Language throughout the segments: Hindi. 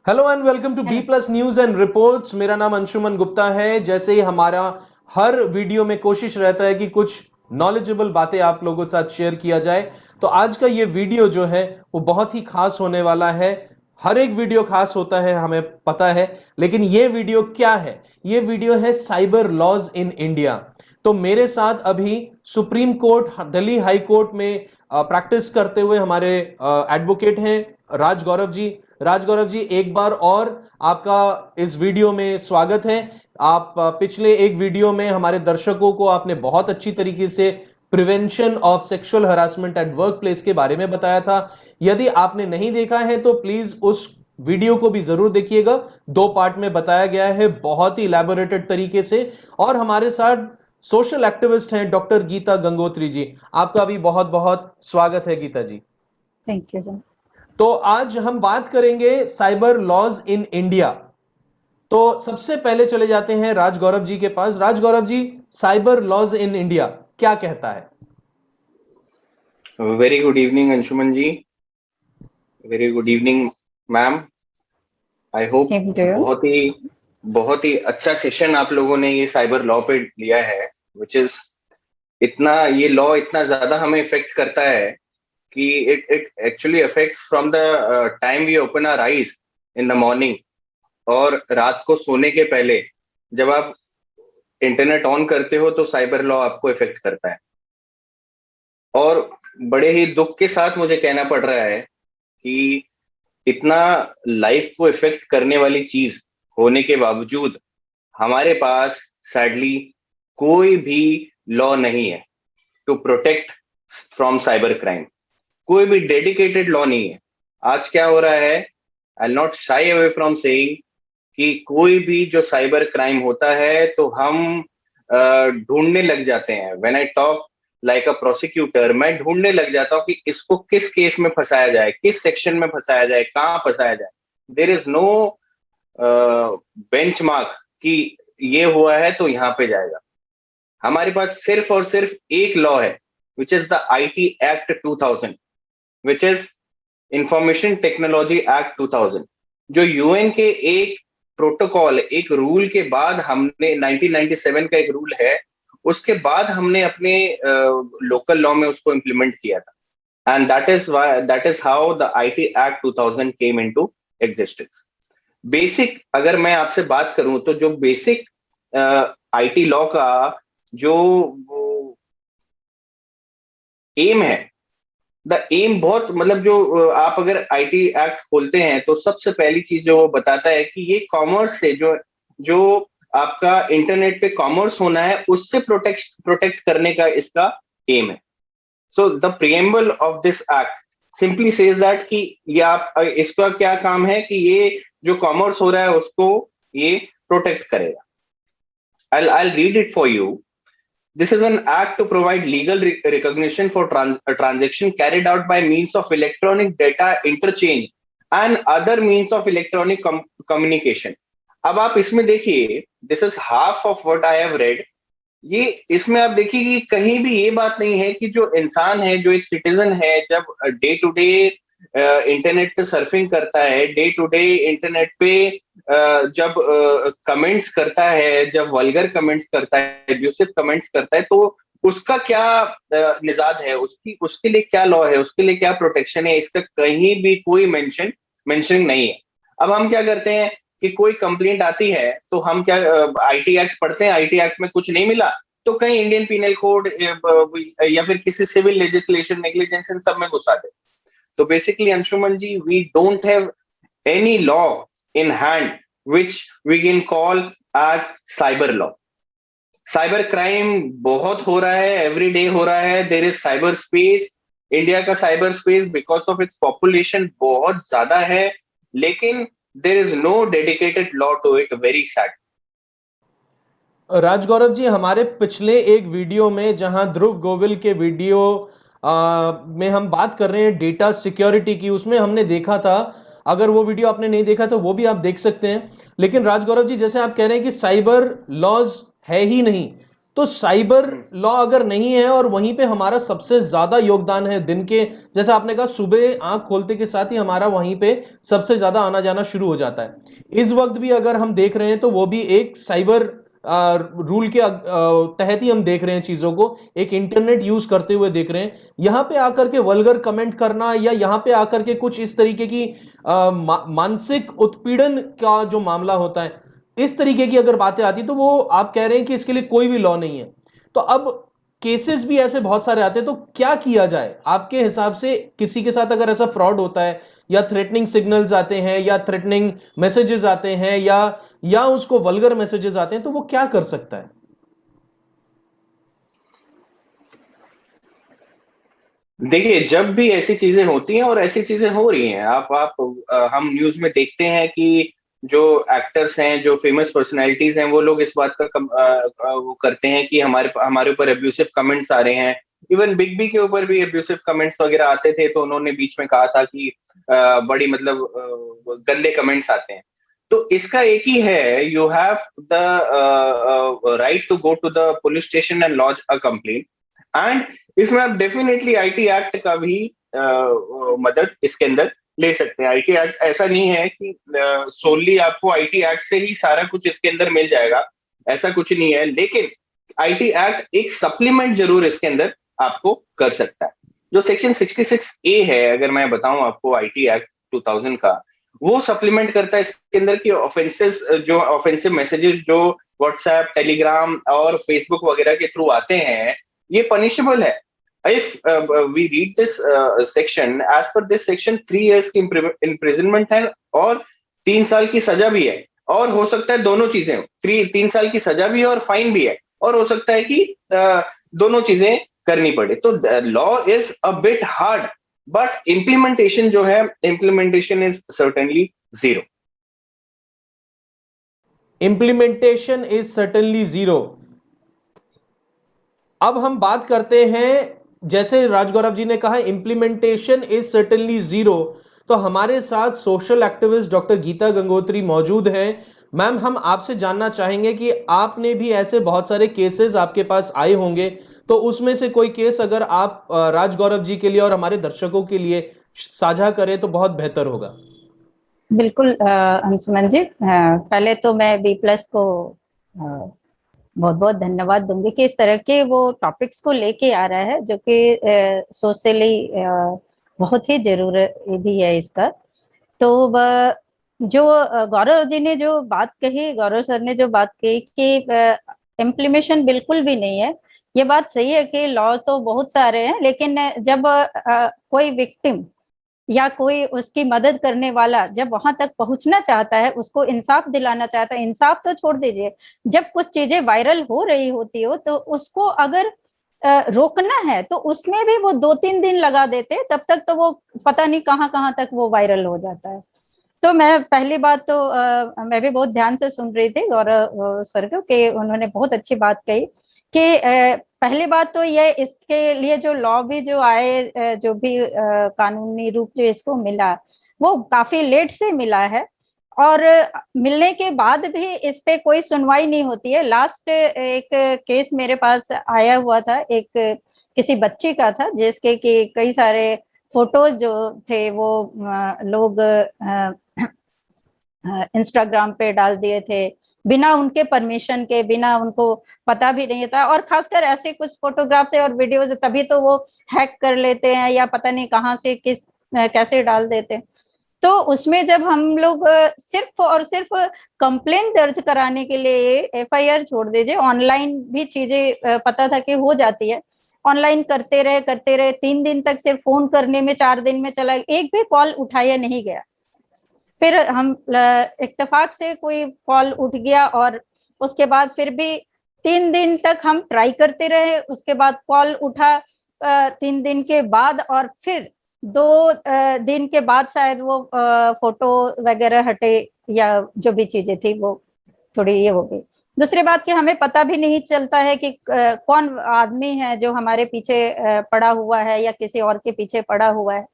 Hello and welcome to B hello. Plus news and reports. मेरा नाम अंशुमन गुप्ता है। जैसे ही हमारा हर वीडियो में कोशिश रहता है कि कुछ नॉलेजेबल बातें आप लोगों के साथ शेयर किया जाए, तो आज का ये वीडियो जो है वो बहुत ही खास होने वाला है। हर एक वीडियो खास होता है, हमें पता है, लेकिन ये वीडियो क्या है? ये वीडियो है साइबर लॉज इन इंडिया। तो मेरे साथ अभी supreme court, Delhi high court में प्रैक्टिस करते हुए हमारे एडवोकेट हैं राज गौरव जी। राज गौरव जी, एक बार और आपका इस वीडियो में स्वागत है। आप पिछले एक वीडियो में हमारे दर्शकों को आपने बहुत अच्छी तरीके से prevention of sexual harassment at work place के बारे में बताया था। यदि आपने नहीं देखा है तो प्लीज उस वीडियो को भी जरूर देखिएगा। दो पार्ट में बताया गया है बहुत ही इलैबोरेटेड तरीके से। और हमारे साथ सोशल एक्टिविस्ट हैं डॉक्टर गीता गंगोत्री जी। आपका भी बहुत बहुत स्वागत है Geeta ji. Thank you sir. तो आज हम बात करेंगे साइबर लॉज इन इंडिया। तो सबसे पहले चले जाते हैं राज गौरव जी के पास। Raj Gaurav ji, cyber laws in India क्या कहता है? Very good evening Anshuman ji. Very good evening ma'am. I hope same to you. बहुत ही अच्छा सेशन आप लोगों ने ये साइबर लॉ पे लिया है, विच इज इतना ये लॉ इतना ज्यादा हमें इफेक्ट करता है कि it actually affects from the time we open our eyes in the morning, और रात को सोने के पहले जब आप इंटरनेट ऑन करते हो तो साइबर लॉ आपको इफेक्ट करता है। और बड़े ही दुख के साथ मुझे कहना पड़ रहा है कि इतना लाइफ को इफेक्ट करने वाली चीज होने के बावजूद हमारे पास सैडली कोई भी लॉ नहीं है to protect from cyber crime. कोई भी डेडिकेटेड लॉ नहीं है। आज क्या हो रहा है, I not shy away from saying कि कोई भी जो साइबर क्राइम होता है तो हम ढूंढने लग जाते हैं। When I talk like a prosecutor, मैं ढूंढने लग जाता हूँ कि इसको किस केस में फंसाया जाए, किस सेक्शन में फंसाया जाए, कहाँ फंसाया जाए। देर इज नो बेंचमार्क कि ये हुआ है तो यहाँ पे जाएगा। हमारे पास सिर्फ और सिर्फ एक लॉ है, which is the IT act 2000, which is information technology act 2000, जो यूएन के एक प्रोटोकॉल, एक रूल के बाद हमने 1997 का एक रूल है, उसके बाद हमने अपने लोकल लॉ में उसको इम्प्लीमेंट किया था। And that is how the IT act 2000 came into existence. Basic अगर मैं आपसे बात करूं तो जो बेसिक IT लॉ का जो एम है, द एम बहुत मतलब जो आप अगर IT एक्ट खोलते हैं तो सबसे पहली चीज जो वो बताता है कि ये कॉमर्स से जो जो आपका इंटरनेट पे कॉमर्स होना है उससे प्रोटेक्ट करने का इसका एम है। So the preamble of this act simply says that कि ये आप इसका क्या काम है कि ये जो कॉमर्स हो रहा है उसको ये प्रोटेक्ट करेगा। I'll read it for you. This is an act to provide legal recognition for a transaction carried out by means of electronic data interchange and other means of electronic communication. अब आप इसमें देखिए, this is half of what I have read. ये इसमें आप देखिए कि कहीं भी ये बात नहीं है कि जो इंसान है, जो एक सिटीजन है, जब डे टू डे इंटरनेट पे सर्फिंग करता है, डे टू डे इंटरनेट पे जब कमेंट्स करता है, जब वल्गर कमेंट्स करता है, एब्यूसिव कमेंट्स करता है, तो उसका क्या निजात है, उसके लिए क्या लॉ है, उसके लिए क्या प्रोटेक्शन है, इसका कहीं भी कोई मेंशन नहीं है। अब हम क्या करते हैं कि कोई कंप्लेंट आती है तो हम क्या IT एक्ट पढ़ते हैं, IT एक्ट में कुछ नहीं मिला तो कहीं इंडियन पीनल कोड या फिर किसी सिविल लेजिस्लेशन, नेग्लिजेंस, इन सब में घुसा दे। तो basically Anshuman ji, we don't have any law in hand which we can call as cyber law. Cyber crime बहुत हो रहा है, एवरी डे हो रहा है। There is cyber space, India का cyber space because of its population बहुत ज्यादा है, लेकिन there is no dedicated law to it. Very sad. Raj Gaurav ji, हमारे पिछले एक वीडियो में जहां ध्रुव गोविल के वीडियो में हम बात कर रहे हैं डेटा सिक्योरिटी की, उसमें हमने देखा था, अगर वो वीडियो आपने नहीं देखा तो वो भी आप देख सकते हैं। लेकिन राज गौरव जी, जैसे आप कह रहे हैं कि साइबर लॉज है ही नहीं, तो साइबर लॉ अगर नहीं है और वहीं पे हमारा सबसे ज्यादा योगदान है दिन के, जैसे आपने कहा सुबह आंख खोलते के साथ ही हमारा वहीं पे सबसे ज्यादा आना जाना शुरू हो जाता है, इस वक्त भी अगर हम देख रहे हैं तो वो भी एक साइबर रूल के तहत ही हम देख रहे हैं चीजों को, एक इंटरनेट यूज करते हुए देख रहे हैं। यहां पे आकर के वल्गर कमेंट करना या यहां पे आकर के कुछ इस तरीके की मानसिक उत्पीड़न का जो मामला होता है, इस तरीके की अगर बातें आती तो वो आप कह रहे हैं कि इसके लिए कोई भी लॉ नहीं है। तो अब केसेस भी ऐसे बहुत सारे आते हैं, तो क्या किया जाए आपके हिसाब से? किसी के साथ अगर ऐसा फ्रॉड होता है या थ्रेटनिंग सिग्नल्स आते हैं या थ्रेटनिंग मैसेजेस आते हैं या उसको वल्गर मैसेजेस आते हैं, तो वो क्या कर सकता है? देखिए, जब भी ऐसी चीजें होती हैं और ऐसी चीजें हो रही हैं, हम न्यूज में देखते हैं कि जो एक्टर्स हैं, जो फेमस पर्सनालिटीज हैं, वो लोग इस बात का वो करते हैं कि हमारे हमारे ऊपर अब्यूसिव कमेंट्स आ रहे हैं। इवन बिग बी के ऊपर भी अब्यूसिव कमेंट्स वगैरह आते थे, तो उन्होंने बीच में कहा था कि बड़ी मतलब गंदे कमेंट्स आते हैं। तो इसका एक ही है, you have the right to go to the police station and launch a complaint. And इसमें आप डेफिनेटली आईटी एक्ट का भी मदद इसके अंदर ले सकते हैं। आईटी एक्ट ऐसा नहीं है कि सोनली आपको आईटी एक्ट से ही सारा कुछ इसके अंदर मिल जाएगा, ऐसा कुछ नहीं है। लेकिन आईटी एक्ट एक सप्लीमेंट जरूर इसके अंदर आपको कर सकता है। जो सेक्शन 66A है, अगर मैं बताऊं आपको, आईटी एक्ट 2000 का, वो सप्लीमेंट करता है इसके अंदर की ऑफेंसेस, जो ऑफेंसिव मैसेजेस जो व्हाट्सएप, टेलीग्राम और फेसबुक वगैरह के थ्रू आते हैं, ये पनिशेबल है। if we read this section, as per this section 3 years की imprisonment है और 3 साल की सजा भी है, और हो सकता है दोनों चीजें हो, 3 साल की सजा भी है और फाइन भी है, और हो सकता है कि दोनों चीजें करनी पड़े। तो law is a bit hard, but implementation जो है, implementation is certainly zero. Implementation is certainly zero. अब हम बात करते हैं, जैसे राजगौरव जी ने कहा इंप्लीमेंटेशन इज सर्टेनली जीरो, तो हमारे साथ social activist doctor Geeta Gangotri मौजूद हैं। मैम, हम आपसे जानना चाहेंगे कि आपने भी ऐसे बहुत सारे केसेस आपके पास आए होंगे, तो उसमें से कोई केस अगर आप राजगौरव जी के लिए और हमारे दर्शकों के लिए साझा करें तो बहुत बेहतर होगा। बिल्कुल अंशुमन जी, पहले तो मैं बी प्लस को बहुत बहुत धन्यवाद दूंगी कि इस तरह के वो टॉपिक्स को लेके आ रहा है, जो कि सोशली बहुत ही जरूरत भी है इसका। तो जो गौरव जी ने जो बात कही, गौरव सर ने जो बात कही कि इम्प्लीमेशन बिल्कुल भी नहीं है, ये बात सही है कि लॉ तो बहुत सारे हैं, लेकिन जब कोई विक्टिम या कोई उसकी मदद करने वाला जब वहां तक पहुंचना चाहता है, उसको इंसाफ दिलाना चाहता है, इंसाफ तो छोड़ दीजिए, जब कुछ चीजें वायरल हो रही होती हो तो उसको अगर रोकना है तो उसमें भी वो 2-3 दिन लगा देते, तब तक तो वो पता नहीं कहाँ कहाँ तक वो वायरल हो जाता है। तो मैं पहली बात तो मैं भी बहुत ध्यान से सुन रही थी गौरव सर को कि उन्होंने बहुत अच्छी बात कही कि पहली बात तो ये, इसके लिए जो लॉ भी जो आए, जो भी कानूनी रूप जो इसको मिला, वो काफी लेट से मिला है, और मिलने के बाद भी इस पे कोई सुनवाई नहीं होती है। लास्ट एक केस मेरे पास आया हुआ था, एक किसी बच्ची का था, जिसके कि कई सारे फोटोज जो थे वो लोग इंस्टाग्राम पे डाल दिए थे बिना उनके परमिशन के, बिना उनको पता भी नहीं था, और खासकर ऐसे कुछ फोटोग्राफ्स और वीडियोज तभी तो वो हैक कर लेते हैं या पता नहीं कहाँ से किस कैसे डाल देते हैं। तो उसमें जब हम लोग सिर्फ और सिर्फ कंप्लेन दर्ज कराने के लिए, एफआईआर छोड़ दीजिए, ऑनलाइन भी चीजें पता था कि हो जाती है, ऑनलाइन करते रहे 3 दिन तक, सिर्फ फोन करने में 4 दिन में चला, एक भी कॉल उठाया नहीं गया। फिर हम इत्तेफाक से कोई कॉल उठ गया, और उसके बाद फिर भी 3 दिन तक हम ट्राई करते रहे, उसके बाद कॉल उठा 3 दिन के बाद, और फिर 2 दिन के बाद शायद वो फोटो वगैरह हटे या जो भी चीजें थी वो थोड़ी ये हो गई। दूसरी बात कि हमें पता भी नहीं चलता है कि कौन आदमी है जो हमारे पीछे पड़ा हुआ है या किसी और के पीछे पड़ा हुआ है।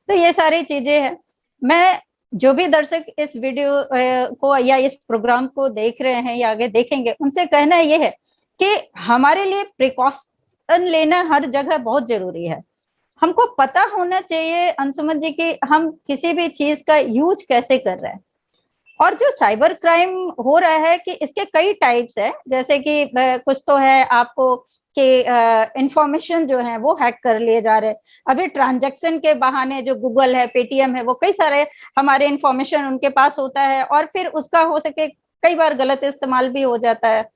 तो ये सारी चीजें हैं। मैं, जो भी दर्शक इस वीडियो को या इस प्रोग्राम को देख रहे हैं या आगे देखेंगे, उनसे कहना ये है कि हमारे लिए प्रिकॉशन लेना हर जगह बहुत जरूरी है। हमको पता होना चाहिए अंशुमन जी कि हम किसी भी चीज का यूज कैसे कर रहे हैं। और जो साइबर क्राइम हो रहा है कि इसके कई टाइप्स है, जैसे कि कुछ तो है आपको कि इंफॉर्मेशन जो है वो हैक कर लिए जा रहे हैं। अभी ट्रांजैक्शन के बहाने जो गूगल है, पेटीएम है, वो कई सारे हमारे इंफॉर्मेशन उनके पास होता है और फिर उसका हो सके कई बार गलत इस्तेमाल भी हो जाता है।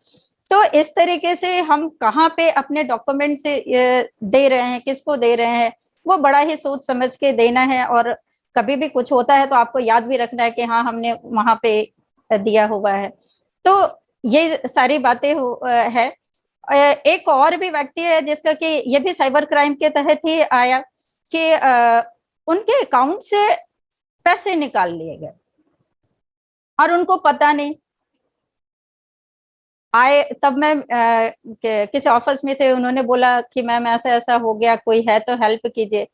तो इस तरीके से हम कहाँ पे अपने डॉक्यूमेंट से दे रहे हैं, किसको दे रहे हैं, वो बड़ा ही सोच समझ के देना है। और कभी भी कुछ होता है तो आपको याद भी रखना है कि हाँ हमने वहां पे दिया हुआ है। तो ये सारी बातें है। एक और भी व्यक्ति है जिसका कि ये भी साइबर क्राइम के तहत ही आया कि उनके अकाउंट से पैसे निकाल लिए गए और उनको पता नहीं। आए तब मैं किसी ऑफिस में थे, उन्होंने बोला कि मैम ऐसा ऐसा हो गया, कोई है तो हेल्प कीजिए,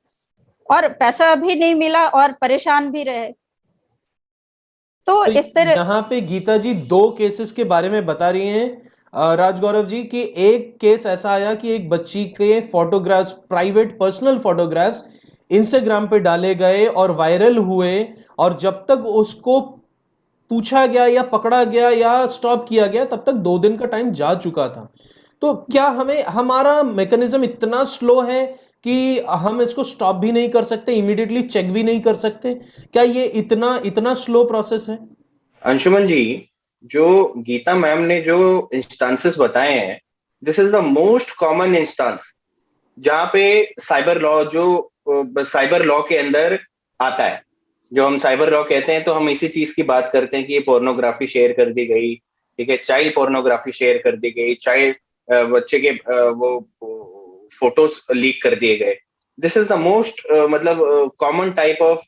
और पैसा भी नहीं मिला और परेशान भी रहे। तो इस तरह यहाँ पे गीता जी 2 केसेस के बारे में बता रही हैं राजगौरव जी कि एक केस ऐसा आया कि एक बच्ची के photographs, private personal photographs Instagram पे डाले गए और वायरल हुए, और जब तक उसको पूछा गया या पकड़ा गया या स्टॉप किया गया तब तक 2 दिन का टाइम जा चुका था। तो क्या हमें, हमारा मैकेनिज्म इतना स्लो है कि हम इसको स्टॉप भी नहीं कर सकते, इमीडिएटली चेक भी नहीं कर सकते? क्या ये इतना इतना स्लो प्रोसेस है? अंशुमन जी, जो गीता मैम ने जो इंस्टांसेस बताए हैं, this is the most common instance जहाँ पे साइबर लॉ, जो साइबर लॉ के अंदर आता है। जो हम साइबर लॉ कहते हैं तो हम इसी चीज की बात करते हैं कि ये पोर्नोग्राफी शेयर कर दी गई, ठीक है, चाइल्ड पोर्नोग्राफी शेयर कर दी गई, चाइल्ड बच्चे के वो फोटोज लीक कर दिए गए। दिस इज द मोस्ट मतलब कॉमन टाइप ऑफ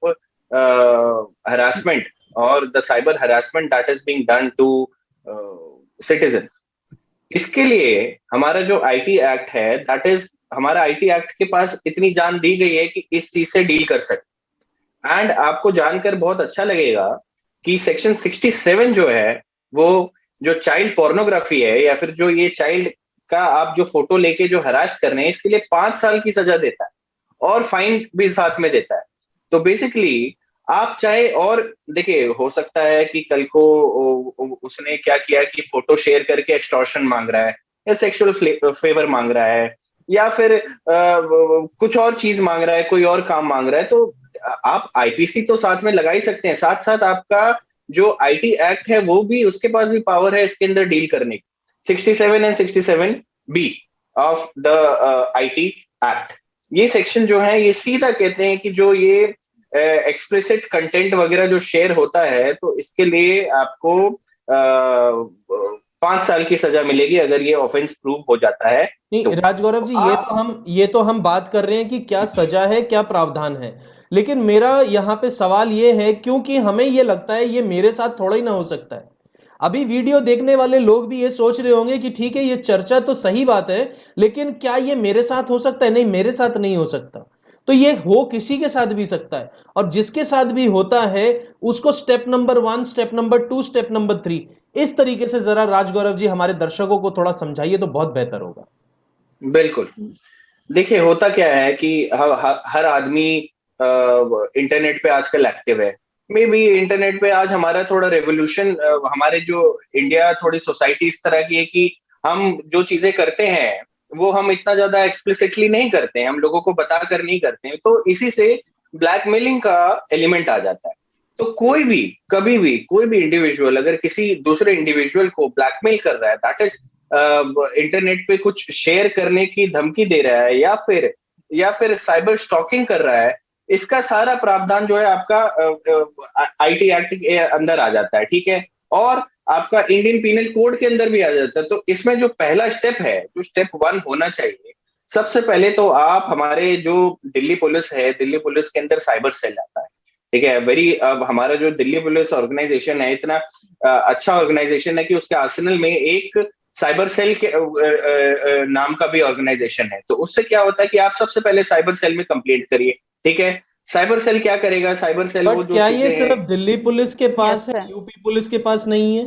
हरासमेंट और the cyber harassment that is being done to citizens. इसके लिए हमारा जो आईटी एक्ट है, दैट इज, हमारा आईटी एक्ट के पास इतनी जान दी गई है कि इस चीज से डील कर सके। एंड आपको जानकर बहुत अच्छा लगेगा कि सेक्शन 67 जो है, वो जो चाइल्ड पोर्नोग्राफी है या फिर जो ये चाइल्ड का आप जो फोटो लेके जो हरास कर रहे हैं, इसके लिए 5 साल की सजा देता है और फाइन भी साथ में देता है। तो बेसिकली आप चाहे, और देखिए हो सकता है कि कल को उसने क्या किया कि फोटो शेयर करके एक्सटॉर्शन मांग रहा है या सेक्सुअल फेवर मांग रहा है या फिर कुछ और चीज मांग रहा है, कोई और काम मांग रहा है, तो आप आईपीसी तो साथ में लगा ही सकते हैं। साथ साथ आपका जो आईटी एक्ट है वो भी, उसके पास भी पावर है इसके अंदर डील करने की। 67 and 67B of the IT act, ये सेक्शन जो है ये सीधा कहते हैं कि जो ये एक्सप्लिसिट कंटेंट वगैरह जो शेयर होता है, तो इसके लिए आपको 5 साल की सजा मिलेगी अगर ये ऑफेंस प्रूव हो जाता है। नहीं तो राजगौरव जी, ये तो हम बात कर रहे हैं कि क्या सजा है, क्या प्रावधान है, लेकिन मेरा यहाँ पे सवाल ये है, क्योंकि हमें ये लगता है ये मेरे साथ थोड़ा ही ना हो सकता है। अभी वीडियो देखने वाले लोग भी ये सोच रहे होंगे कि ठीक है ये चर्चा तो सही बात है, लेकिन क्या ये मेरे साथ हो सकता है? नहीं, मेरे साथ नहीं हो सकता। तो ये हो किसी के साथ भी सकता है, और जिसके साथ भी होता है उसको step number 1, step number 2, step number 3, इस तरीके से जरा राजगौरव जी हमारे दर्शकों को थोड़ा समझाइए तो बहुत बेहतर होगा। बिल्कुल, देखिए होता क्या है कि हर आदमी इंटरनेट पे आजकल एक्टिव है। मे बी इंटरनेट पे आज हमारा थोड़ा रेवोल्यूशन, हमारे जो इंडिया, थोड़ी सोसाइटी इस तरह की है कि हम जो चीजें करते हैं वो हम इतना ज्यादा एक्सप्लिसिटली नहीं करते हैं, हम लोगों को बताकर नहीं करते हैं, तो इसी से ब्लैकमेलिंग का एलिमेंट आ जाता है। तो कोई भी, कभी भी कोई भी इंडिविजुअल अगर किसी दूसरे इंडिविजुअल को ब्लैकमेल कर रहा है, दैट इज इंटरनेट पे कुछ शेयर करने की धमकी दे रहा है या फिर साइबर स्टॉकिंग कर रहा है, इसका सारा प्रावधान जो है आपका आईटी एक्ट के अंदर आ जाता है, ठीक है, और आपका इंडियन पीनल कोड के अंदर भी आ जाता है। तो इसमें जो पहला स्टेप है, जो स्टेप 1 होना चाहिए, सबसे पहले तो आप, हमारे जो दिल्ली पुलिस है, दिल्ली पुलिस के अंदर साइबर सेल आता है, ठीक है, अब हमारा जो दिल्ली पुलिस ऑर्गेनाइजेशन है इतना अच्छा ऑर्गेनाइजेशन है कि उसके आर्सेनल में एक साइबर सेल के नाम का भी ऑर्गेनाइजेशन है। तो उससे क्या होता है कि आप सबसे पहले साइबर सेल में कंप्लेंट करिए, ठीक है। साइबर सेल क्या करेगा, साइबर सेल वो बट जो क्या ये चीजें सिर्फ दिल्ली पुलिस के पास यस है, सर। यूपी पुलिस के पास नहीं है?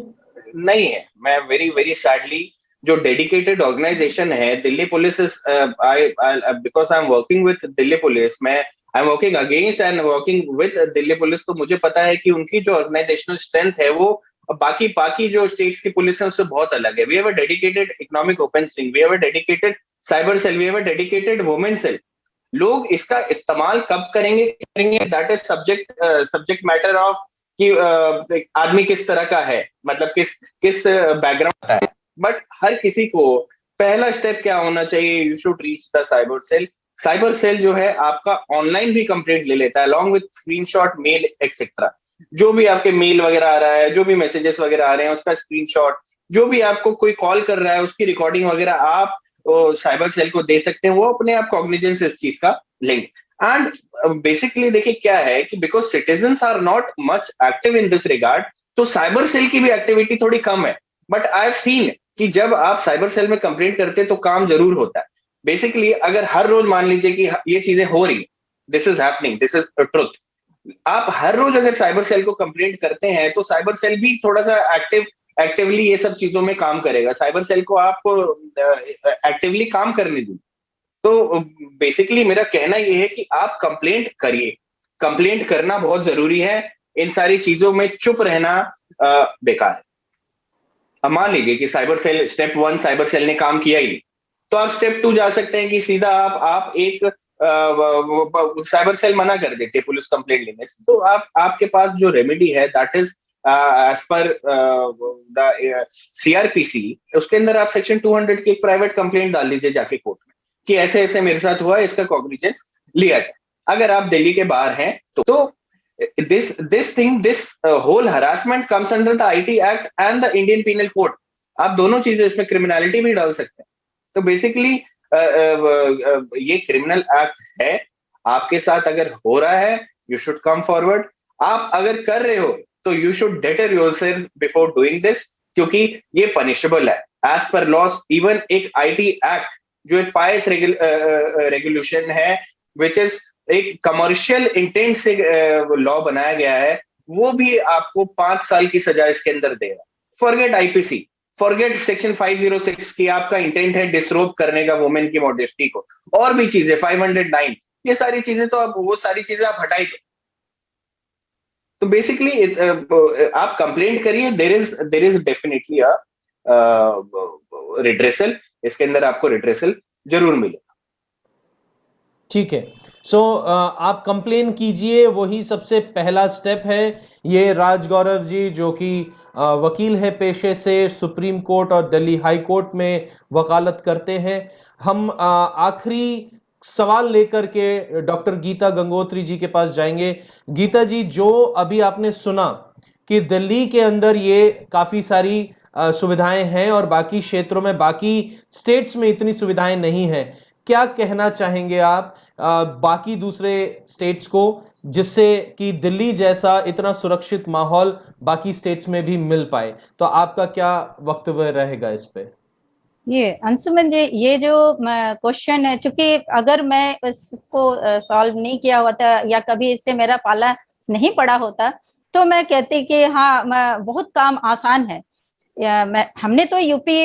नहीं है, मैं वेरी वेरी सैडली जो डेडिकेटेड ऑर्गेनाइजेशन है Delhi police is, because I am working with Delhi police, मैं I am working against and working with Delhi police, तो मुझे पता है कि उनकी जो ऑर्गेनाइजेशनल स्ट्रेंथ है वो बाकी बाकी जो स्टेट्स की पुलिस है उससे बहुत अलग है. We have a dedicated economic offence wing, we have a dedicated cyber cell, we have a dedicated women cell. लोग इसका इस्तेमाल कब करेंगे that is subject matter of कि आदमी किस तरह का है, मतलब किस किस बैकग्राउंड का है. बट हर किसी को पहला स्टेप क्या होना चाहिए, you should reach the cyber cell. Cyber cell जो है आपका ऑनलाइन भी कंप्लेंट ले लेता है along with screenshot, mail etcetera. जो भी आपके मेल वगैरह आ रहा है, जो भी मैसेजेस वगैरह आ रहे हैं उसका स्क्रीनशॉट, जो भी आपको कोई कॉल कर रहा है उसकी रिकॉर्डिंग वगैरह आप साइबर सेल को दे सकते हैं. वो अपने आप कॉग्निजेंस इस चीज का लेंगे. एंड बेसिकली देखिए क्या है कि because citizens are not much active in this regard, तो साइबर सेल की भी एक्टिविटी थोड़ी कम है. बट आई हैव सीन कि जब आप साइबर सेल में कंप्लेंट करते हैं तो काम जरूर होता है. बेसिकली अगर हर रोज मान लीजिए कि ये चीजें हो रही, this is happening, this is truth, आप हर रोज अगर साइबर सेल को कंप्लेंट करते हैं तो साइबर सेल भी थोड़ा सा एक्टिवली ये सब चीजों में काम करेगा. साइबर सेल को आप एक्टिवली काम करने दीजिए. तो बेसिकली मेरा कहना ये है कि आप कंप्लेंट करिए, कंप्लेंट करना बहुत जरूरी है. इन सारी चीजों में चुप रहना बेकार है. अब मान लीजिए कि cyber cell step 1 cyber cell ने काम किया ही नहीं, तो आप स्टेप 2 जा सकते हैं कि सीधा आप एक साइबर सेल मना कर देते हैं पुलिस कंप्लेंट लेने से. तो आपके पास जो रेमेडी है that is as per the CrPC, उसके अंदर आप सेक्शन 200 की एक प्राइवेट कंप्लेंट डाल दीजिए जाके कोर्ट में कि ऐसे ऐसे मेरे साथ हुआ, इसका कॉग्निजेंस लिया जाए. अगर आप दिल्ली के बाहर हैं तो this whole harassment comes under the IT Act and the Indian Penal Code. आप दोनों चीजें इसमें क्रिमिनलिटी भी डाल सकते हैं. तो बेसिकली ये क्रिमिनल एक्ट है. आपके साथ अगर हो रहा है यू शुड कम फॉरवर्ड. आप अगर कर रहे हो तो you should debtor yourself before doing this, क्योंकि ये पनिशेबल है एज पर लॉज. इवन एक IT एक्ट जो एक पायस रेगुलेशन है विच इज एक कमर्शियल इंटेंट से लॉ बनाया गया है, वो भी आपको 5 साल की सजा इसके अंदर देगा. फॉरगेट आईपीसी, फॉरगेट सेक्शन 506 की आपका इंटेंट है डिसरोब करने का वुमेन की मॉडेस्टी को, और भी चीजें 509, ये सारी चीजें तो आप वो सारी चीजें आप हटाई दो. तो बेसिकली आप कंप्लेंट करिए, there is definitely a redressal. इसके अंदर आपको रिड्रेसल जरूर मिलेगा. ठीक है. सो आप कंप्लेन कीजिए, वही सबसे पहला स्टेप है. ये राज गौरव जी जो कि वकील है पेशे से, सुप्रीम कोर्ट और दिल्ली हाई कोर्ट में वकालत करते हैं. हम आखिरी सवाल लेकर के डॉक्टर गीता गंगोत्री जी के पास जाएंगे. गीता जी, जो अभी आपने सुना कि दिल्ली के अंदर ये काफी सारी सुविधाएं हैं और बाकी क्षेत्रों में, बाकी स्टेट्स में इतनी सुविधाएं नहीं हैं, क्या कहना चाहेंगे आप बाकी दूसरे स्टेट्स को, जिससे कि दिल्ली जैसा इतना सुरक्षित माहौल बाकी स्टेट्स में भी मिल पाए? तो आपका क्या वक्तव्य रहेगा इस पे? ये अंशुमन जी, ये जो क्वेश्चन है, चूंकि अगर मैं इसको सॉल्व नहीं किया होता या कभी इससे मेरा पाला नहीं पड़ा होता तो मैं कहती कि हाँ बहुत काम आसान है. हमने तो यूपी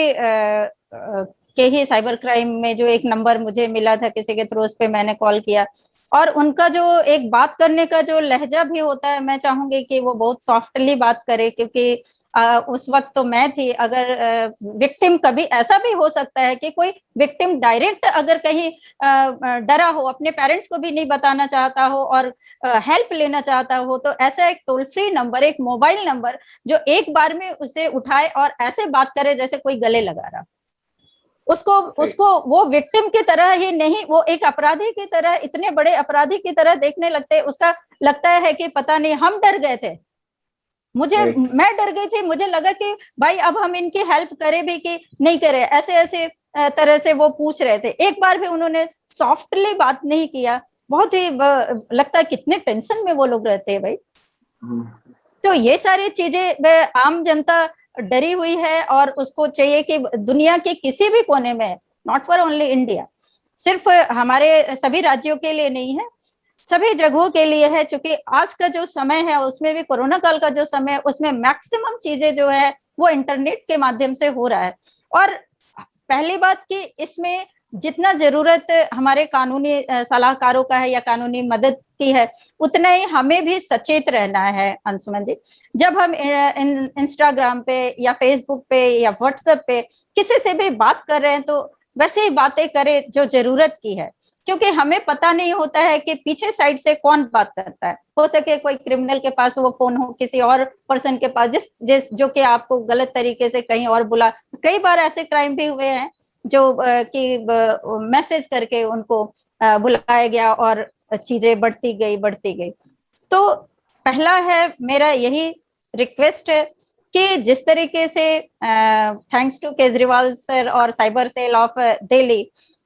के ही साइबर क्राइम में जो एक नंबर मुझे मिला था किसी के थ्रू, उस पे मैंने कॉल किया, और उनका जो एक बात करने का जो लहजा भी होता है, मैं चाहूंगी कि वो बहुत सॉफ्टली बात करे, क्योंकि उस वक्त तो मैं थी. अगर विक्टिम, कभी ऐसा भी हो सकता है कि कोई विक्टिम डायरेक्ट अगर कहीं डरा हो, अपने पेरेंट्स को भी नहीं बताना चाहता हो और हेल्प लेना चाहता हो, तो ऐसा एक टोल फ्री नंबर, एक मोबाइल नंबर जो एक बार में उसे उठाए और ऐसे बात करे जैसे कोई गले लगा रहा, उसको वो विक्टिम की तरह ही नहीं, वो एक अपराधी की तरह, इतने बड़े अपराधी की तरह देखने लगते हैं. उसका लगता है कि पता नहीं, हम डर गए थे, मैं डर गई थी, मुझे लगा कि भाई अब हम इनकी हेल्प करें भी कि नहीं करें, ऐसे ऐसे तरह से वो पूछ रहे थे. एक बार भी उन्होंने सॉफ्टली बात नहीं किया. बहुत ही लगता है कितने टेंशन में वो लोग रहते हैं भाई. तो ये सारी चीजें आम जनता डरी हुई है और उसको चाहिए कि दुनिया के किसी भी कोने में, नॉट फॉर ओनली इंडिया, सिर्फ हमारे सभी राज्यों के लिए नहीं है, सभी जगहों के लिए है. क्योंकि आज का जो समय है, उसमें भी कोरोना काल का जो समय है, उसमें मैक्सिमम चीजें जो है वो इंटरनेट के माध्यम से हो रहा है. और पहली बात कि इसमें जितना जरूरत हमारे कानूनी सलाहकारों का है या कानूनी मदद की है, उतना ही हमें भी सचेत रहना है अंशुमन जी। जब हम इंस्टाग्राम पे या फेसबुक पे या व्हाट्सएप पे किसी से भी बात कर रहे हैं तो वैसे ही बातें करें जो जरूरत की है, क्योंकि हमें पता नहीं होता है कि पीछे साइड से कौन बात करता है। हो सके कोई क्रिमिनल के पास वो फोन हो, किसी और पर्सन के पास जिस जो कि आपको गलत तरीके से कहीं और बुला। कई बार ऐसे क्राइम भी हुए हैं जो कि मैसेज करके उनको बुलाया गया और चीजें बढ़ती गई। तो पहला है मेरा यही रिक्वेस्ट है कि जिस तरीके से थैंक्स टू केजरीवाल सर और साइबर सेल ऑफ दिल्ली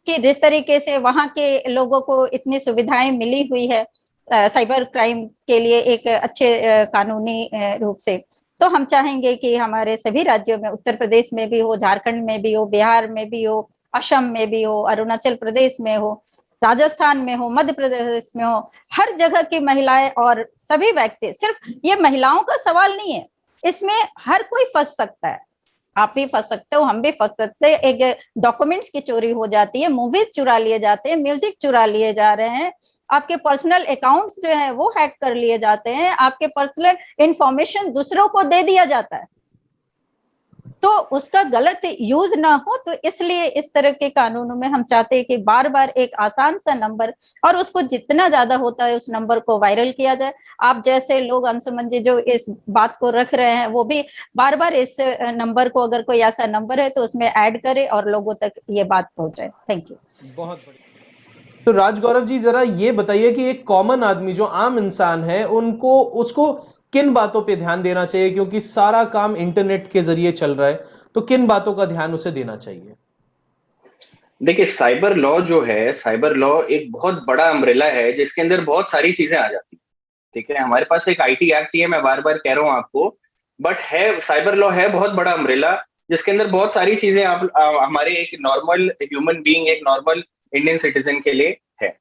कि जिस तरीके से वहां के लोगों को इतनी सुविधाएं मिली हुई है साइबर क्राइम के लिए एक अच्छे कानूनी रूप से, तो हम चाहेंगे कि हमारे सभी राज्यों में, उत्तर प्रदेश में भी हो, झारखंड में भी हो, बिहार में भी हो, असम में भी हो, अरुणाचल प्रदेश में हो, राजस्थान में हो, मध्य प्रदेश में हो, हर जगह की महिलाएं और सभी व्यक्ति, सिर्फ ये महिलाओं का सवाल नहीं है, इसमें हर कोई फंस सकता है। आप भी फंस सकते हो, हम भी फंस सकते हैं। एक डॉक्यूमेंट्स की चोरी हो जाती है, मूवीज चुरा लिए जाते हैं, म्यूजिक चुरा लिए जा रहे हैं, आपके पर्सनल अकाउंट्स जो है वो हैक कर लिए जाते हैं, आपके पर्सनल इंफॉर्मेशन दूसरों को दे दिया जाता है, तो उसका गलत यूज ना हो। तो इसलिए इस तरह के कानूनों में हम चाहते हैं कि बार बार एक आसान सा नंबर, और उसको जितना ज्यादा होता है उस नंबर को वायरल किया जाए। आप जैसे लोग अंशुमन जी जो इस बात को रख रहे हैं वो भी बार बार इस नंबर को, अगर कोई ऐसा नंबर है तो उसमें ऐड करे और लोगों तक ये बात पहुंचाए। Thank you. बहुत बढ़िया। तो राजगौरव जी जरा ये बताइए कि एक कॉमन आदमी जो आम इंसान है उसको किन बातों पे ध्यान देना चाहिए, क्योंकि सारा काम इंटरनेट के जरिए चल रहा है, तो किन बातों का ध्यान उसे देना चाहिए? देखिए, साइबर लॉ जो है, साइबर लॉ एक बहुत बड़ा अम्ब्रेला है जिसके अंदर बहुत सारी चीजें आ जाती हैं। ठीक है, हमारे पास एक आईटी एक्ट ही है, मैं बार बार कह रहा हूं आपको, बट है साइबर लॉ है बहुत बड़ा अम्ब्रेला जिसके अंदर बहुत सारी चीजें आप हमारे एक नॉर्मल ह्यूमन बीइंग, एक नॉर्मल इंडियन सिटीजन के लिए है।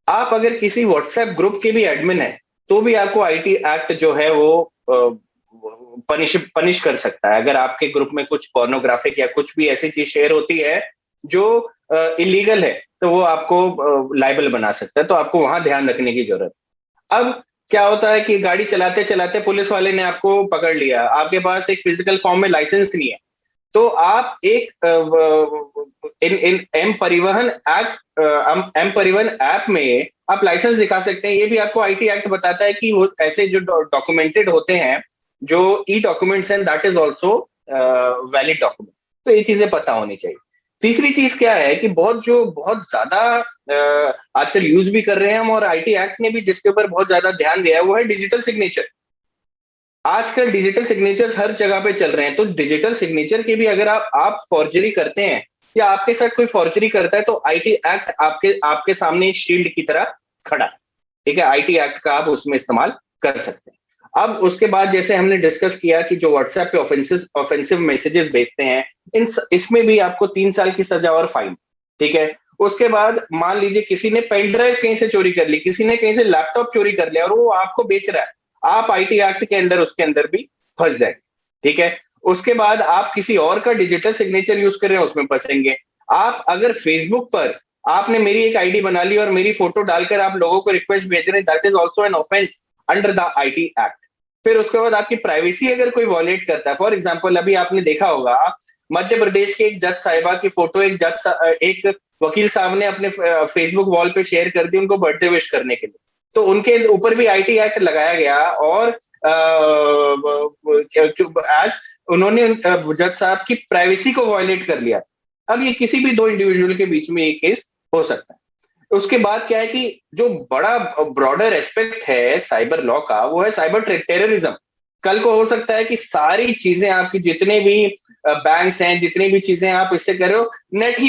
आप अगर किसी व्हाट्सएप ग्रुप के भी एडमिन है तो भी आपको आईटी एक्ट जो है वो पनिश कर सकता है। अगर आपके ग्रुप में कुछ पोर्नोग्राफिक या कुछ भी ऐसी चीज शेयर होती है जो इलीगल है तो वो आपको लाइबल बना सकता है, तो आपको वहां ध्यान रखने की जरूरत। अब क्या होता है कि गाड़ी चलाते चलाते पुलिस वाले ने आपको पकड़ लिया, आपके पास एक फिजिकल फॉर्म में लाइसेंस नहीं है, तो आप एक इन एम परिवहन ऐप में आप लाइसेंस दिखा सकते हैं। ये भी आपको आईटी एक्ट बताता है कि वो ऐसे जो डॉक्यूमेंटेड होते हैं, जो ई डॉक्यूमेंट्स हैं, that is also valid document. तो ये चीजें पता होनी चाहिए। तीसरी चीज क्या है कि बहुत ज्यादा आजकल यूज भी कर रहे हैं हम, और आईटी एक्ट ने भी जिसके ऊपर बहुत ज्यादा ध्यान दिया है वो है डिजिटल सिग्नेचर। आजकल डिजिटल सिग्नेचर्स हर जगह पे चल रहे हैं, तो डिजिटल सिग्नेचर के भी अगर आप फॉर्जरी करते हैं या आपके साथ कोई फॉर्जरी करता है तो आईटी एक्ट आपके सामने एक शील्ड की तरह खड़ा है। ठीक है, आईटी एक्ट का आप उसमें इस्तेमाल कर सकते हैं। अब उसके बाद जैसे हमने डिस्कस किया कि जो व्हाट्सएप पे ऑफेंसिव मैसेजेस भेजते हैं, इसमें भी आपको 3 साल की सजा और फाइन। ठीक है, उसके बाद मान लीजिए किसी ने पेन ड्राइव कहीं से चोरी कर ली, किसी ने कहीं से लैपटॉप चोरी कर लिया और वो आपको बेच रहा है, आप आईटी एक्ट के अंदर उसके अंदर भी फंस जाएंगे। ठीक है, उसके बाद आप किसी और का डिजिटल सिग्नेचर यूज कर रहे हैं, उसमें फंसेंगे। आप अगर फेसबुक पर आपने मेरी एक आईडी बना ली और मेरी फोटो डालकर आप लोगों को रिक्वेस्ट भेज रहे हैं, that is also an offence under the IT act. फिर उसके बाद आपकी प्राइवेसी अगर कोई वॉलेट करता है, फॉर एग्जाम्पल अभी आपने देखा होगा मध्य प्रदेश के एक जज साहिबा की फोटो एक वकील साहब ने अपने फेसबुक वॉल पे शेयर कर दी उनको बर्थडे विश करने के लिए, तो उनके ऊपर भी आईटी एक्ट लगाया गया और आज उन्होंने जज साहब की प्राइवेसी को वॉयलेट कर लिया। अब ये किसी भी दो इंडिविजुअल के बीच में ये केस हो सकता है। उसके बाद क्या है कि जो बड़ा ब्रॉडर एस्पेक्ट है साइबर लॉ का, वो है साइबर टेररिज्म। कल को हो सकता है कि सारी चीजें आपकी जितने भी बैंक्स हैं, जितनी भी चीजें आप इससे कर रहे हो,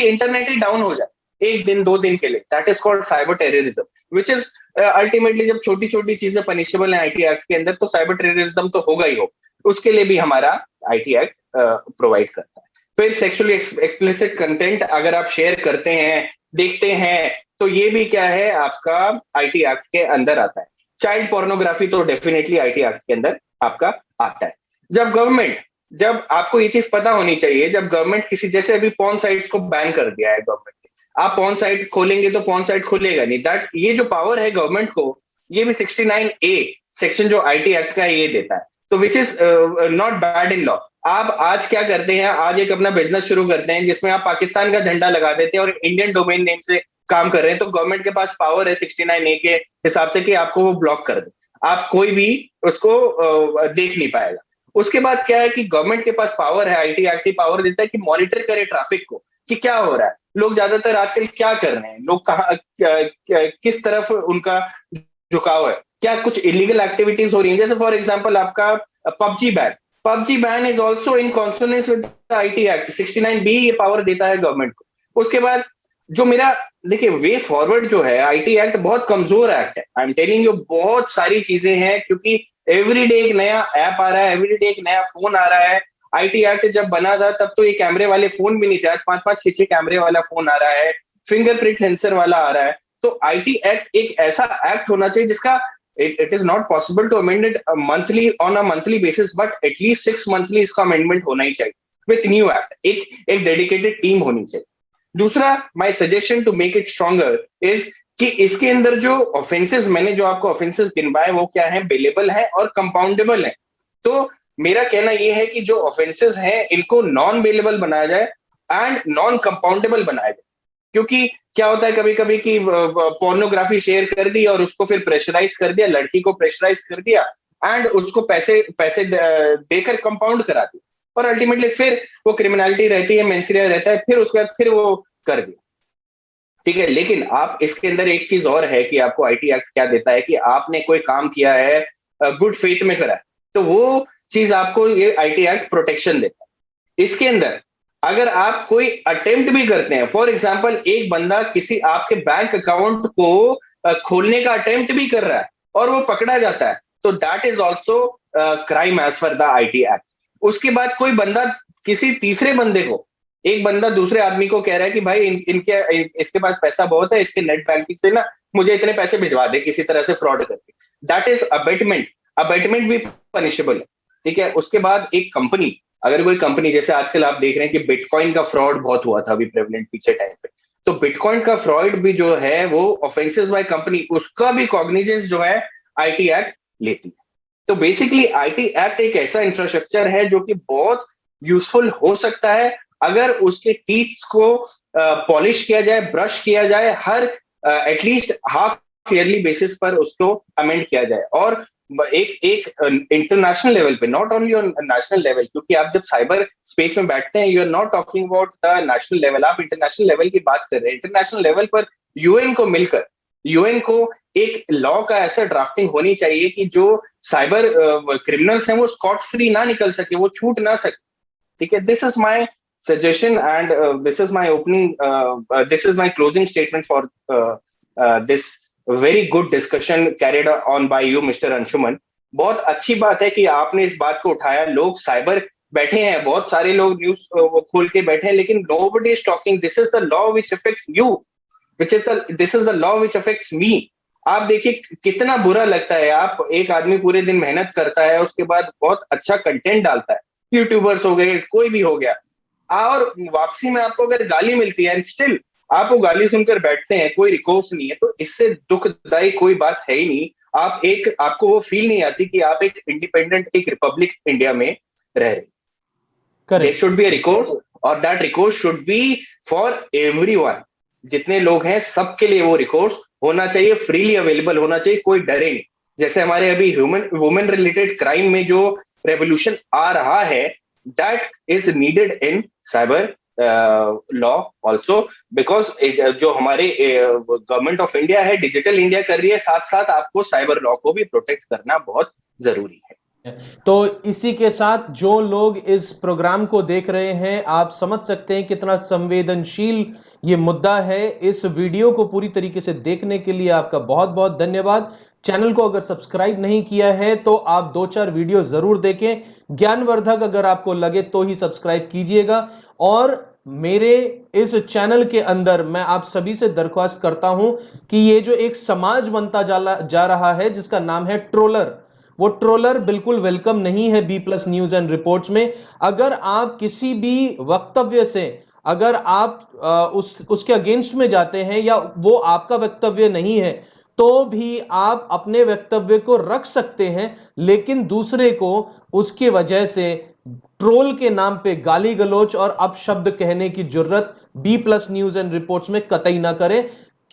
इंटरनेट ही डाउन हो जाए 1 दिन 2 दिन के लिए, that is called cyber terrorism, which is ultimately जब छोटी छोटी चीजें पनिशेबल है आईटी एक्ट के अंदर, तो साइबर टेररिज्म तो होगा ही हो। उसके लिए भी हमारा आईटी एक्ट प्रोवाइड करता है। फिर सेक्सुअली एक्सप्लिसिट कंटेंट अगर आप शेयर करते हैं, देखते हैं, तो ये भी क्या है आपका आईटी एक्ट के अंदर आता है। चाइल्ड पोर्नोग्राफी तो डेफिनेटली आईटी एक्ट के अंदर आपका आता है। जब गवर्नमेंट जब आपको ये चीज पता होनी चाहिए, जब गवर्नमेंट किसी, जैसे अभी पॉर्न साइट्स को बैन कर दिया है गवर्नमेंट ने, आप पॉर्न साइट खोलेंगे तो पॉर्न साइट खुलेगा नहीं, दैट ये जो पावर है गवर्नमेंट को, ये भी 69A सेक्शन जो आईटी एक्ट का है ये देता है, तो which is not bad in law. आप आज क्या करते हैं, आज एक अपना बिजनेस शुरू करते हैं जिसमें आप पाकिस्तान का झंडा लगा देते हैं और इंडियन डोमेन नेम से काम कर रहे हैं, तो गवर्नमेंट के पास पावर है 69A के हिसाब से कि आपको वो ब्लॉक कर दे, आप कोई भी उसको देख नहीं पाएगा। उसके बाद क्या है कि गवर्नमेंट के पास पावर है, आईटी एक्ट पावर देता है कि मॉनिटर करे ट्रैफिक को कि क्या हो रहा है, लोग ज्यादातर आजकल क्या कर रहे हैं, लोग कहाँ किस तरफ उनका झुकाव है, क्या कुछ इलीगल एक्टिविटीज हो रही हैं। जैसे फॉर एग्जांपल आपका PUBG ban is also in consonance with IT act, 69B ये पावर देता है गवर्नमेंट को। उसके बाद जो मेरा देखिए वे फॉरवर्ड जो है, आईटी एक्ट बहुत कमजोर एक्ट है, आई एम टेलिंग यू, बहुत सारी चीजें हैं क्योंकि एवरीडे एक नया ऐप आ रहा है, एवरीडे एक नया फोन आ रहा है। आईटी एक्ट जब बना था तब तो ये कैमरे वाले फोन भी नहीं थे, आज 5-5, 6-6 कैमरे वाला फोन आ रहा है, फिंगरप्रिंट सेंसर वाला आ रहा है। तो आईटी एक्ट एक ऐसा एक्ट होना चाहिए जिसका it is not possible to amend it monthly on a monthly basis, but at least 6 monthly इसका amendment होना ही चाहिए with new act, एक dedicated team होनी चाहिए। दूसरा, my suggestion to make it stronger is कि इसके अंदर जो ऑफेंसेस, मैंने जो आपको ऑफेंसेस गिनवाए वो क्या है, बेलेबल है और कंपाउंडेबल है। तो मेरा कहना ये है कि जो ऑफेंसेस हैं इनको नॉन बेलेबल बनाया जाए एंड नॉन कंपाउंडेबल बनाया जाए, क्योंकि क्या होता है कभी कभी कि पोर्नोग्राफी शेयर कर दी और उसको फिर प्रेशराइज कर दिया, लड़की को प्रेशराइज कर दिया एंड उसको पैसे देकर कंपाउंड करा दिया और अल्टीमेटली फिर वो क्रिमिनलिटी रहती है, मेंसरिया रहता है, फिर उसके बाद फिर वो कर दिया, ठीक है। लेकिन आप इसके अंदर एक चीज और है कि आपको आईटी एक्ट क्या देता है कि आपने कोई काम किया है गुड फेथ में करा है, तो वो चीज आपको ये आईटी एक्ट प्रोटेक्शन देता है। इसके अंदर अगर आप कोई अटेम्प्ट भी करते हैं, फॉर एग्जांपल एक बंदा किसी आपके बैंक अकाउंट को खोलने का अटेम्प्ट भी कर रहा है और वो पकड़ा जाता है, तो that is also crime as per the IT act. उसके बाद कोई बंदा किसी तीसरे बंदे को, एक बंदा दूसरे आदमी को कह रहा है कि भाई इसके पास पैसा बहुत है, इसके नेट बैंकिंग से ना मुझे इतने पैसे भिजवा दे किसी तरह से फ्रॉड करके, दैट इज अबेटमेंट भी पनिशेबल है, ठीक है। उसके बाद एक कंपनी, अगर कोई कंपनी, जैसे आजकल आप देख रहे हैं कि बिटकॉइन का फ्रॉड बहुत हुआ था अभी प्रेवलेंट पीछे टाइम पे, तो बिटकॉइन का फ्रॉड भी जो है वो ऑफेंसेस बाय कंपनी, उसका भी कॉग्निजेंस जो है आईटी एक्ट लेती है। तो बेसिकली आईटी एक्ट एक ऐसा इंफ्रास्ट्रक्चर है जो कि बहुत यूजफुल हो सकता है अगर उसके टीथ्स को पॉलिश किया जाए, ब्रश किया जाए, हर एटलीस्ट हाफ ईयरली बेसिस पर उसको अमेंड किया जाए, और एक इंटरनेशनल लेवल पे, not only on national level, क्योंकि आप जब साइबर स्पेस में बैठते हैं, you are not talking about the national level, आप इंटरनेशनल लेवल की बात कर रहे हैं। इंटरनेशनल लेवल पर यूएन को मिलकर, यूएन को एक लॉ का ऐसा ड्राफ्टिंग होनी चाहिए कि जो साइबर क्रिमिनल्स हैं वो स्कॉट फ्री ना निकल सके, वो छूट ना सके, ठीक है। This is my suggestion and this is my opening this is my closing statement for this very good discussion carried on by you Mr. Anshuman। बहुत अच्छी बात है कि आपने इस बात को उठाया। लोग साइबर बैठे हैं, बहुत सारे लोग न्यूज खोल के बैठे हैं, लेकिन nobody is talking, this is the law which affects you, this is the law which affects me। आप देखिए कितना बुरा लगता है, आप एक आदमी पूरे दिन मेहनत करता है, उसके बाद बहुत अच्छा कंटेंट डालता है, यूट्यूबर्स हो गए, कोई भी हो गया, और वापसी में आपको अगर गाली मिलती है एंड स्टिल आप वो गाली सुनकर बैठते हैं, कोई रिकोर्स नहीं है, तो इससे दुखदायी कोई बात है ही नहीं। आपको वो फील नहीं आती कि आप एक इंडिपेंडेंट, एक रिपब्लिक इंडिया में रह रहे। There should be a recourse और that recourse should be for everyone, जितने लोग हैं सबके लिए वो रिकोर्स होना चाहिए, फ्रीली अवेलेबल होना चाहिए, कोई डरे नहीं। जैसे हमारे अभी वुमेन रिलेटेड क्राइम में जो रेवोल्यूशन आ रहा है, that is needed in cyber law also, because जो हमारे गवर्नमेंट ऑफ इंडिया है, डिजिटल इंडिया कर रही है, साथ साथ आपको साइबर लॉ को भी प्रोटेक्ट करना बहुत जरूरी है। तो इसी के साथ जो लोग इस प्रोग्राम को देख रहे हैं, आप समझ सकते हैं कितना संवेदनशील ये मुद्दा है। इस वीडियो को पूरी तरीके से देखने के लिए आपका बहुत बहुत धन्यवाद। चैनल को अगर सब्सक्राइब नहीं किया है तो आप 2-4 वीडियो जरूर देखें, ज्ञानवर्धक अगर आपको लगे तो ही सब्सक्राइब कीजिएगा। और मेरे इस चैनल के अंदर मैं आप सभी से दरख्वास्त करता हूं कि ये जो एक समाज बनता जा रहा है जिसका नाम है ट्रोलर, वो ट्रोलर बिल्कुल वेलकम नहीं है B plus news and reports में। अगर आप किसी भी वक्तव्य से अगर आप उसके अगेंस्ट में जाते हैं या वो आपका वक्तव्य नहीं है, तो भी आप अपने वक्तव्य को रख सकते हैं, लेकिन दूसरे को उसकी वजह से ट्रोल के नाम पे गाली गलौच और अपशब्द कहने की जुर्रत B plus news and reports में कतई ना करें,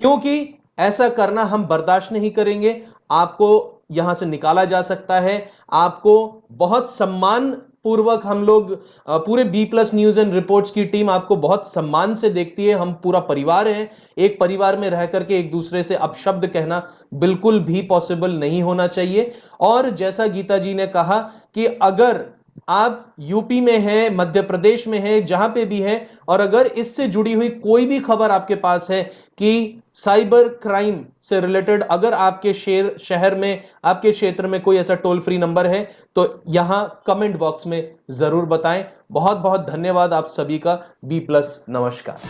क्योंकि ऐसा करना हम बर्दाश्त नहीं करेंगे। आपको यहां से निकाला जा सकता है। आपको बहुत सम्मान पूर्वक हम लोग पूरे B plus news and reports की टीम आपको बहुत सम्मान से देखती है। हम पूरा परिवार है। एक परिवार में रह करके एक दूसरे से अपशब्द कहना बिल्कुल भी पॉसिबल नहीं होना चाहिए। और जैसा गीता जी ने कहा कि अगर आप यूपी में हैं, मध्य प्रदेश में हैं, जहां पे भी हैं, और अगर इससे जुड़ी हुई कोई भी खबर आपके पास है कि साइबर क्राइम से रिलेटेड अगर आपके शहर में, आपके क्षेत्र में कोई ऐसा टोल फ्री नंबर है, तो यहां कमेंट बॉक्स में जरूर बताएं। बहुत बहुत धन्यवाद आप सभी का। बी प्लस नमस्कार।